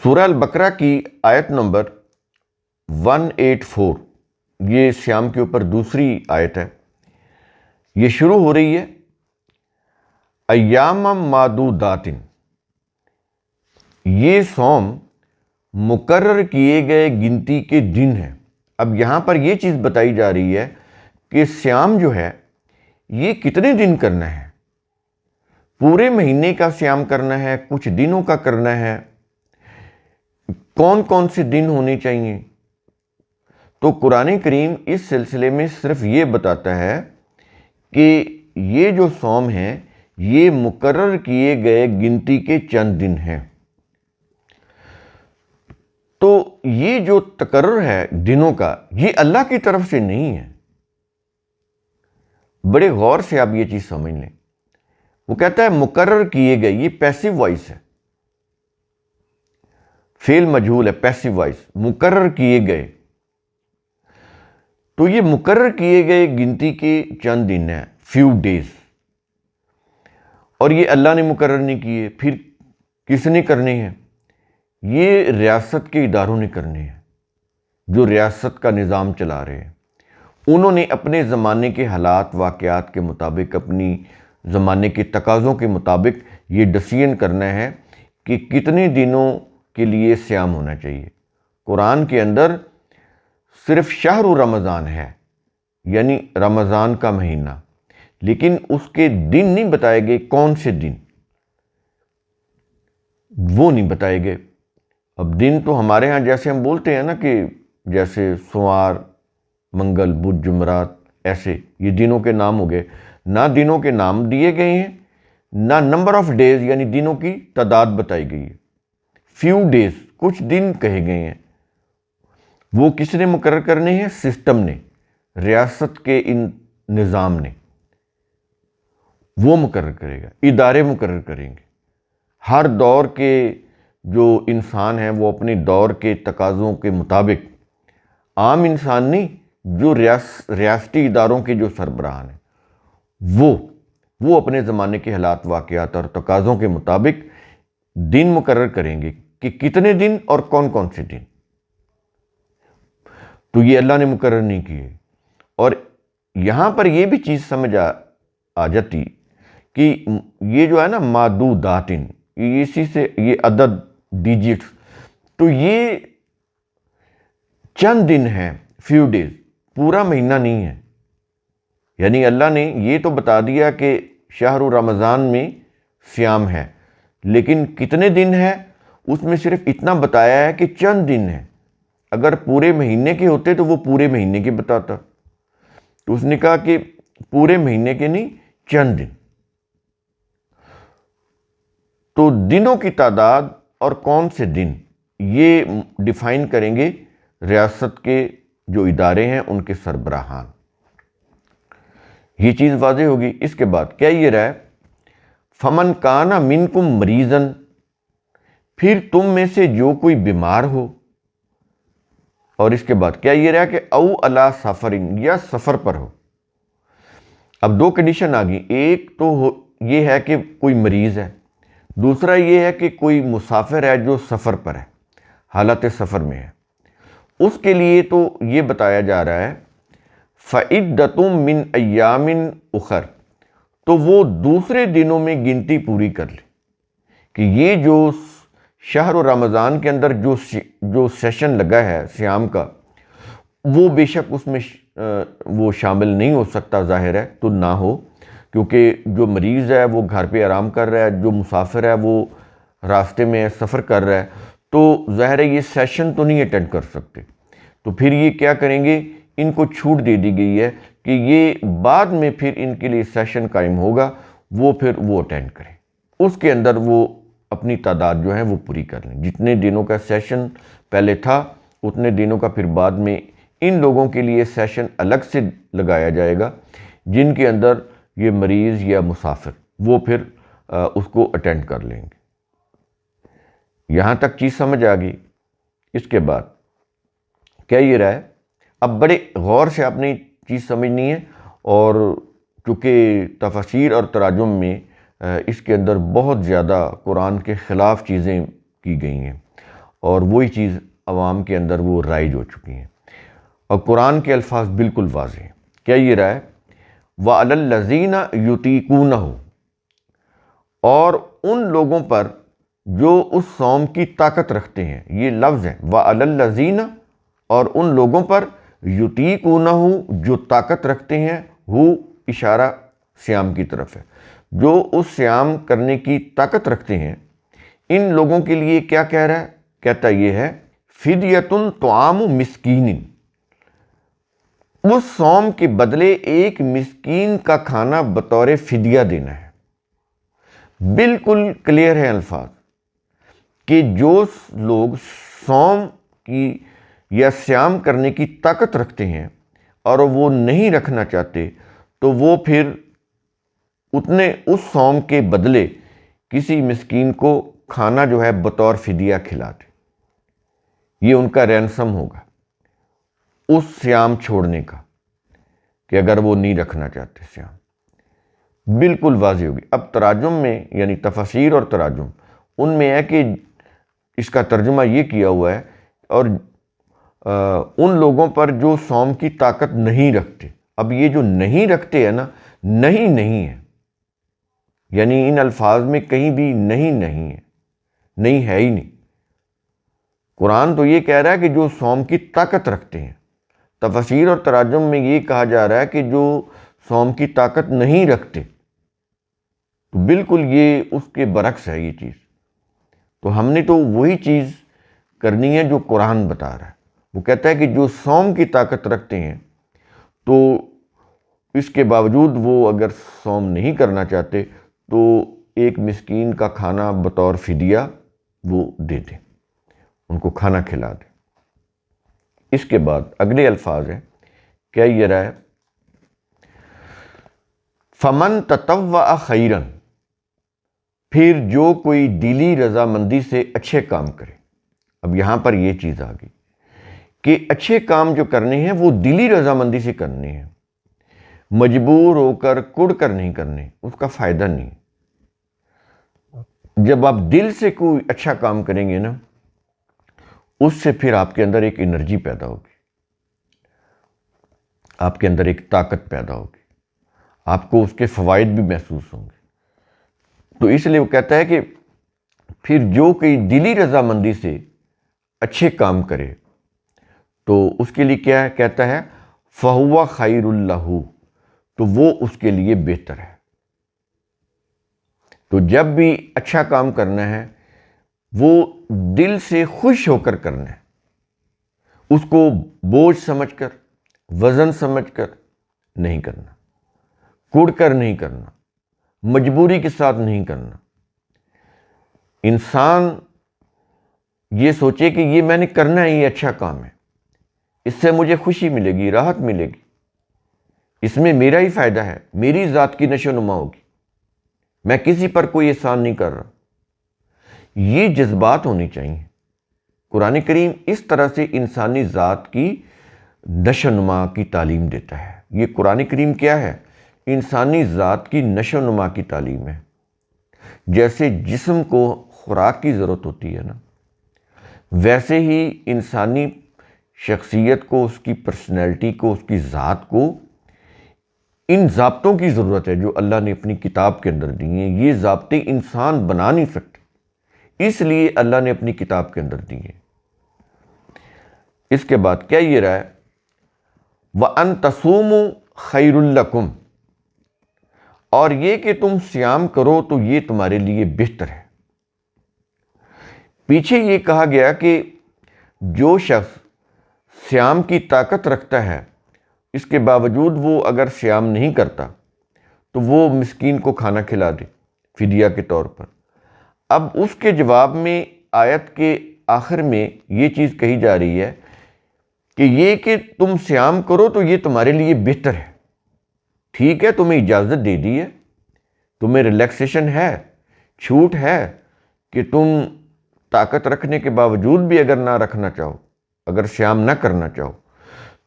سورہ البقرہ کی آیت نمبر 184، یہ صیام کے اوپر دوسری آیت ہے۔ یہ شروع ہو رہی ہے ایام معدودات، یہ صوم مقرر کیے گئے گنتی کے دن ہیں۔ اب یہاں پر یہ چیز بتائی جا رہی ہے کہ صیام جو ہے یہ کتنے دن کرنا ہے، پورے مہینے کا صیام کرنا ہے، کچھ دنوں کا کرنا ہے، کون کون سے دن ہونے چاہیے۔ تو قرآن کریم اس سلسلے میں صرف یہ بتاتا ہے کہ یہ جو صوم ہیں یہ مقرر کیے گئے گنتی کے چند دن ہیں۔ تو یہ جو تقرر ہے دنوں کا، یہ اللہ کی طرف سے نہیں ہے۔ بڑے غور سے آپ یہ چیز سمجھ لیں۔ وہ کہتا ہے مقرر کیے گئے، یہ پیسو وائس ہے، فعل مجہول ہے، پیسو وائس، مقرر کیے گئے۔ تو یہ مقرر کیے گئے گنتی کے چند دن ہیں، فیو ڈیز، اور یہ اللہ نے مقرر نہیں کیے۔ پھر کس نے کرنے ہیں؟ یہ ریاست کے اداروں نے کرنے ہیں، جو ریاست کا نظام چلا رہے ہیں۔ انہوں نے اپنے زمانے کے حالات واقعات کے مطابق، اپنی زمانے کے تقاضوں کے مطابق یہ ڈسیژن کرنا ہے کہ کتنے دنوں کے لیے صیام ہونا چاہیے۔ قرآن کے اندر صرف شہر رمضان ہے، یعنی رمضان کا مہینہ، لیکن اس کے دن نہیں بتائے گئے، کون سے دن وہ نہیں بتائے گئے۔ اب دن تو ہمارے ہاں جیسے ہم بولتے ہیں نا کہ جیسے سوموار، منگل، بدھ، جمعرات، ایسے یہ دنوں کے نام ہو گئے۔ نہ دنوں کے نام دیے گئے ہیں، نہ نمبر آف ڈیز یعنی دنوں کی تعداد بتائی گئی ہے۔ فیو ڈیز، کچھ دن کہے گئے ہیں۔ وہ کس نے مقرر کرنے ہیں؟ سسٹم نے، ریاست کے ان نظام نے، وہ مقرر کرے گا، ادارے مقرر کریں گے۔ ہر دور کے جو انسان ہیں وہ اپنے دور کے تقاضوں کے مطابق، عام انسان نہیں، جو ریاستی اداروں کے جو سربراہان ہیں وہ اپنے زمانے کے حالات واقعات اور تقاضوں کے مطابق دن مقرر کریں گے کہ کتنے دن اور کون کون سے دن۔ تو یہ اللہ نے مقرر نہیں کیے۔ اور یہاں پر یہ بھی چیز سمجھ آ جاتی کہ یہ جو ہے نا معدودات، اسی سے یہ عدد، ڈیجٹس، تو یہ چند دن ہیں، فیو ڈیز، پورا مہینہ نہیں ہے۔ یعنی اللہ نے یہ تو بتا دیا کہ شہر رمضان میں صیام ہے، لیکن کتنے دن ہے اس میں صرف اتنا بتایا ہے کہ چند دن ہیں۔ اگر پورے مہینے کے ہوتے تو وہ پورے مہینے کے بتاتا، تو اس نے کہا کہ پورے مہینے کے نہیں، چند دن۔ تو دنوں کی تعداد اور کون سے دن یہ ڈیفائن کریں گے ریاست کے جو ادارے ہیں، ان کے سربراہان۔ یہ چیز واضح ہوگی۔ اس کے بعد کیا یہ رہا ہے؟ فمن کان منکم مریضا، پھر تم میں سے جو کوئی بیمار ہو۔ اور اس کے بعد کیا یہ رہا کہ او علی سفر، یا سفر پر ہو۔ اب دو کنڈیشن آ گئی، ایک تو یہ ہے کہ کوئی مریض ہے، دوسرا یہ ہے کہ کوئی مسافر ہے جو سفر پر ہے، حالت سفر میں ہے۔ اس کے لیے تو یہ بتایا جا رہا ہے فَعِدَّةٌ مِّنْ أَيَّامٍ أُخَرَ، تو وہ دوسرے دنوں میں گنتی پوری کر لے۔ کہ یہ جو شہر رمضان کے اندر جو سیشن لگا ہے صیام کا، وہ بے شک اس میں وہ شامل نہیں ہو سکتا، ظاہر ہے تو نہ ہو، کیونکہ جو مریض ہے وہ گھر پہ آرام کر رہا ہے، جو مسافر ہے وہ راستے میں سفر کر رہا ہے، تو ظاہر ہے یہ سیشن تو نہیں اٹینڈ کر سکتے۔ تو پھر یہ کیا کریں گے؟ ان کو چھوٹ دے دی گئی ہے کہ یہ بعد میں پھر ان کے لیے سیشن قائم ہوگا، وہ پھر وہ اٹینڈ کریں، اس کے اندر وہ اپنی تعداد جو ہے وہ پوری کر لیں۔ جتنے دنوں کا سیشن پہلے تھا اتنے دنوں کا پھر بعد میں ان لوگوں کے لیے سیشن الگ سے لگایا جائے گا، جن کے اندر یہ مریض یا مسافر وہ پھر اس کو اٹینڈ کر لیں گے۔ یہاں تک چیز سمجھ آ گئی۔ اس کے بعد کیا یہ رہا ہے؟ اب بڑے غور سے آپ نے چیز سمجھنی ہے، اور چونکہ تفاسیر اور تراجم میں اس کے اندر بہت زیادہ قرآن کے خلاف چیزیں کی گئی ہیں، اور وہی چیز عوام کے اندر وہ رائج ہو چکی ہیں، اور قرآن کے الفاظ بالکل واضح ہیں۔ کیا یہ رہا ہے؟ وَعَلَى الَّذِينَ يُطِيقُونَهُ، اور ان لوگوں پر جو اس صوم کی طاقت رکھتے ہیں، یہ لفظ ہے وَعَلَى الَّذِينَ، اور ان لوگوں پر يُطِيقُونَهُ، جو طاقت رکھتے ہیں، وہ اشارہ صیام کی طرف ہے، جو اس صیام کرنے کی طاقت رکھتے ہیں، ان لوگوں کے لیے کیا کہہ رہا ہے؟ کہتا یہ ہے فدیۃ طعام مسکین، اس صوم کے بدلے ایک مسکین کا کھانا بطور فدیہ دینا ہے۔ بالکل کلیئر ہے الفاظ کہ جو لوگ صوم کی یا صیام کرنے کی طاقت رکھتے ہیں اور وہ نہیں رکھنا چاہتے، تو وہ پھر اس صوم کے بدلے کسی مسکین کو کھانا جو ہے بطور فدیہ کھلا دے۔ یہ ان کا رینسم ہوگا اس صیام چھوڑنے کا، کہ اگر وہ نہیں رکھنا چاہتے صیام۔ بالکل واضح ہوگی۔ اب تراجم میں، یعنی تفاسیر اور تراجم، ان میں ہے کہ اس کا ترجمہ یہ کیا ہوا ہے، اور ان لوگوں پر جو صوم کی طاقت نہیں رکھتے۔ اب یہ جو نہیں رکھتے ہیں نا، نہیں ہے، یعنی ان الفاظ میں کہیں بھی نہیں ہے، نہیں ہے ہی نہیں۔ قرآن تو یہ کہہ رہا ہے کہ جو صوم کی طاقت رکھتے ہیں، تفاسیر اور تراجم میں یہ کہا جا رہا ہے کہ جو صوم کی طاقت نہیں رکھتے، تو بالکل یہ اس کے برعکس ہے یہ چیز۔ تو ہم نے تو وہی چیز کرنی ہے جو قرآن بتا رہا ہے۔ وہ کہتا ہے کہ جو صوم کی طاقت رکھتے ہیں، تو اس کے باوجود وہ اگر صوم نہیں کرنا چاہتے تو ایک مسکین کا کھانا بطور فدیہ وہ دے دیں، ان کو کھانا کھلا دیں۔ اس کے بعد اگلے الفاظ ہیں، کیا یہ رہا ہے فَمَن تَطَوَّعَ خَيْرًا، پھر جو کوئی دلی رضامندی سے اچھے کام کرے۔ اب یہاں پر یہ چیز آ گئی کہ اچھے کام جو کرنے ہیں وہ دلی رضامندی سے کرنے ہیں، مجبور ہو کر کڑ کر نہیں کرنے، اس کا فائدہ نہیں۔ جب آپ دل سے کوئی اچھا کام کریں گے نا، اس سے پھر آپ کے اندر ایک انرجی پیدا ہوگی، آپ کے اندر ایک طاقت پیدا ہوگی، آپ کو اس کے فوائد بھی محسوس ہوں گے۔ تو اس لیے وہ کہتا ہے کہ پھر جو کوئی دلی رضامندی سے اچھے کام کرے تو اس کے لیے کیا ہے؟ کہتا ہے فَهُوَ خَيْرٌ لَهُ، تو وہ اس کے لیے بہتر ہے۔ تو جب بھی اچھا کام کرنا ہے، وہ دل سے خوش ہو کر کرنا ہے، اس کو بوجھ سمجھ کر، وزن سمجھ کر نہیں کرنا، کڑ کر نہیں کرنا، مجبوری کے ساتھ نہیں کرنا۔ انسان یہ سوچے کہ یہ میں نے کرنا ہے، یہ اچھا کام ہے، اس سے مجھے خوشی ملے گی، راحت ملے گی، اس میں میرا ہی فائدہ ہے، میری ذات کی نشو و نما ہوگی، میں کسی پر کوئی احسان نہیں کر رہا۔ یہ جذبات ہونی چاہیے۔ قرآن کریم اس طرح سے انسانی ذات کی نشو و نما کی تعلیم دیتا ہے۔ یہ قرآن کریم کیا ہے؟ انسانی ذات کی نشو و نما کی تعلیم ہے۔ جیسے جسم کو خوراک کی ضرورت ہوتی ہے نا، ویسے ہی انسانی شخصیت کو، اس کی پرسنالٹی کو، اس کی ذات کو ان ضابطوں کی ضرورت ہے جو اللہ نے اپنی کتاب کے اندر دی ہیں۔ یہ ضابطے انسان بنا نہیں سکتے، اس لیے اللہ نے اپنی کتاب کے اندر دی ہیں۔ اس کے بعد کیا یہ رہا ہے وَأَن تَصُومُوا خَيْرٌ لَكُمْ، اور یہ کہ تم صیام کرو تو یہ تمہارے لیے بہتر ہے۔ پیچھے یہ کہا گیا کہ جو شخص صیام کی طاقت رکھتا ہے، اس کے باوجود وہ اگر صیام نہیں کرتا تو وہ مسکین کو کھانا کھلا دے فدیہ کے طور پر۔ اب اس کے جواب میں آیت کے آخر میں یہ چیز کہی جا رہی ہے کہ یہ کہ تم صیام کرو تو یہ تمہارے لیے بہتر ہے۔ ٹھیک ہے، تمہیں اجازت دے دی ہے، تمہیں ریلیکسیشن ہے، چھوٹ ہے کہ تم طاقت رکھنے کے باوجود بھی اگر نہ رکھنا چاہو، اگر صیام نہ کرنا چاہو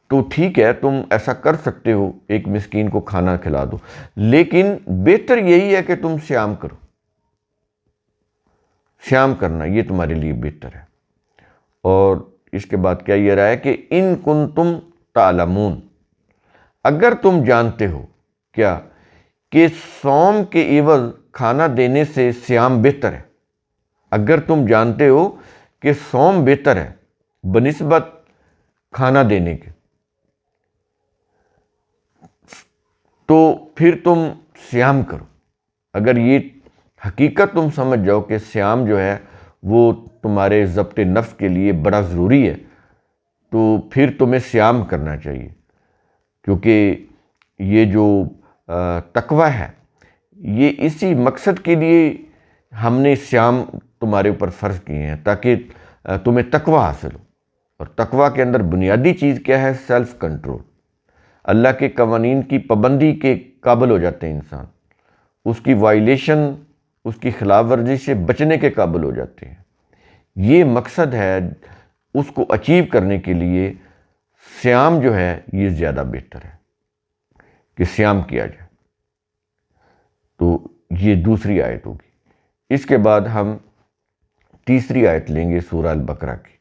تو ٹھیک ہے، تم ایسا کر سکتے ہو، ایک مسکین کو کھانا کھلا دو، لیکن بہتر یہی ہے کہ تم صیام کرو، صیام کرنا یہ تمہارے لیے بہتر ہے۔ اور اس کے بعد کیا یہ رہا ہے کہ ان کنتم تعلمون، اگر تم جانتے ہو کیا کہ صوم کے عوض کھانا دینے سے صیام بہتر ہے، اگر تم جانتے ہو کہ صوم بہتر ہے بنسبت کھانا دینے کے، تو پھر تم صیام کرو۔ اگر یہ حقیقت تم سمجھ جاؤ کہ صیام جو ہے وہ تمہارے ضبط نفس کے لیے بڑا ضروری ہے، تو پھر تمہیں صیام کرنا چاہیے، کیونکہ یہ جو تقویٰ ہے یہ اسی مقصد کے لیے ہم نے صیام تمہارے اوپر فرض کیے ہیں، تاکہ تمہیں تقویٰ حاصل ہو۔ اور تقویٰ کے اندر بنیادی چیز کیا ہے؟ سیلف کنٹرول، اللہ کے قوانین کی پابندی کے قابل ہو جاتے ہیں انسان، اس کی وائلیشن، اس کی خلاف ورزی سے بچنے کے قابل ہو جاتے ہیں۔ یہ مقصد ہے، اس کو اچیو کرنے کے لیے صیام جو ہے یہ زیادہ بہتر ہے کہ صیام کیا جائے۔ تو یہ دوسری آیت ہوگی۔ اس کے بعد ہم تیسری آیت لیں گے سورہ البقرہ کی۔